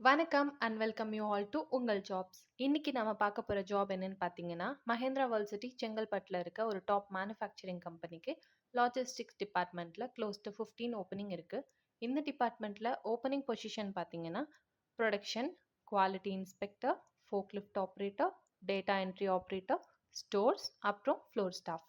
வணக்கம் and welcome you all to உங்கள் jobs. இன்னைக்கு நம்ம பார்க்க போகிற ஜாப் என்னன்னு பார்த்தீங்கன்னா, மஹேந்திரா வேர்ல்ட் சிட்டி செங்கல்பட்டில் இருக்க ஒரு டாப் மேனுஃபேக்சரிங் கம்பெனிக்கு லாஜிஸ்டிக்ஸ் டிபார்ட்மெண்ட்டில் க்ளோஸ் டு 15 ஓப்பனிங் இருக்குது. இந்த டிபார்ட்மெண்ட்டில் ஓப்பனிங் பொசிஷன் பார்த்தீங்கன்னா, production, quality inspector, forklift operator, data entry operator, stores, அப்புறம் floor staff.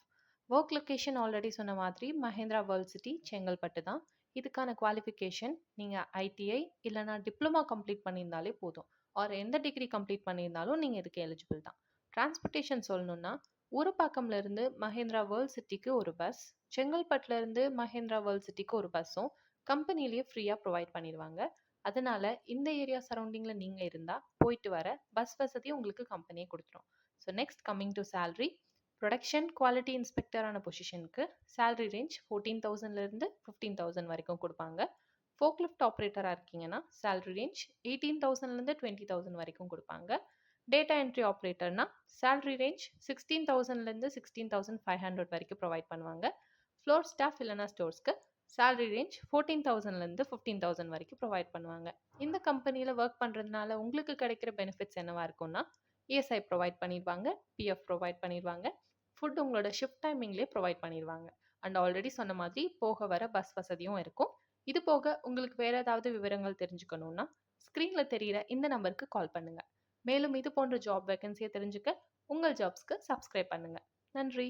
Work location already சொன்ன மாதிரி மஹேந்திரா வேர்ல்ட் சிட்டி செங்கல்பட்டு தான். இதுக்கான குவாலிஃபிகேஷன் நீங்கள் ஐடிஐ இல்லைனா டிப்ளமா கம்ப்ளீட் பண்ணியிருந்தாலே போதும். ஆர் எந்த டிகிரி கம்ப்ளீட் பண்ணியிருந்தாலும் நீங்கள் இதுக்கு எலிஜிபிள் தான். டிரான்ஸ்போர்ட்டேஷன் சொல்லணுன்னா, ஊரப்பாக்கம்ல இருந்து மஹேந்திரா வேர்ல்ட் சிட்டிக்கு ஒரு பஸ், செங்கல்பட்டுல இருந்து மஹேந்திரா வேர்ல்ட் சிட்டிக்கு ஒரு பஸ்ஸும் கம்பெனிலேயே ஃப்ரீயாக ப்ரொவைட் பண்ணிடுவாங்க. அதனால இந்த ஏரியா சரௌண்டிங்கில் நீங்கள் இருந்தால் போயிட்டு வர பஸ் வசதி உங்களுக்கு கம்பெனியே கொடுத்துரும். So next coming to salary, production quality இன்ஸ்பெக்டரான பொசிஷனுக்கு சேலரி ரேஞ்ச் 14,000லேருந்து 15,000 வரைக்கும் கொடுப்பாங்க. ஃபோக்லிஃப்ட் ஆப்ரேட்டராக இருக்கீங்கன்னா சேலரி ரேஞ்ச் 18,000லேருந்து 20,000 வரைக்கும் கொடுப்பாங்க. டேட்டா என்ட்ரி ஆப்ரேட்டர்னா சேலரி ரேஞ்ச் 16,000லேருந்து 16,500 வரைக்கும் ப்ரொவைட் பண்ணுவாங்க. ஃப்ளோர் ஸ்டாஃப் இல்லைனா ஸ்டோர்ஸ்க்கு சேலரி ரேஞ்ச் 14,000லேருந்து 15,000 வரைக்கும் ப்ரொவைட் பண்ணுவாங்க. இந்த கம்பெனியில் ஒர்க் பண்ணுறதுனால உங்களுக்கு கிடைக்கிற பெனிஃபிட்ஸ் என்னவா இருக்கும்னா, இஎஸ்ஐ ப்ரொவைட் பண்ணிடுவாங்க, பிஎஃப் ப்ரொவைட் பண்ணிடுவாங்க, ஃபுட் உங்களோட ஷிஃப்ட் டைமிங்லேயே ப்ரொவைட் பண்ணிடுவாங்க. அண்ட் ஆல்ரெடி சொன்ன மாதிரி போக வர பஸ் வசதியும் இருக்கும். இது போக உங்களுக்கு வேறு ஏதாவது விவரங்கள் தெரிஞ்சுக்கணுன்னா ஸ்க்ரீனில் தெரிகிற இந்த நம்பருக்கு கால் பண்ணுங்கள். மேலும் இது போன்ற ஜாப் வேகன்சியை தெரிஞ்சுக்க உங்கள் ஜாப்ஸ்க்கு சப்ஸ்கிரைப் பண்ணுங்கள். நன்றி.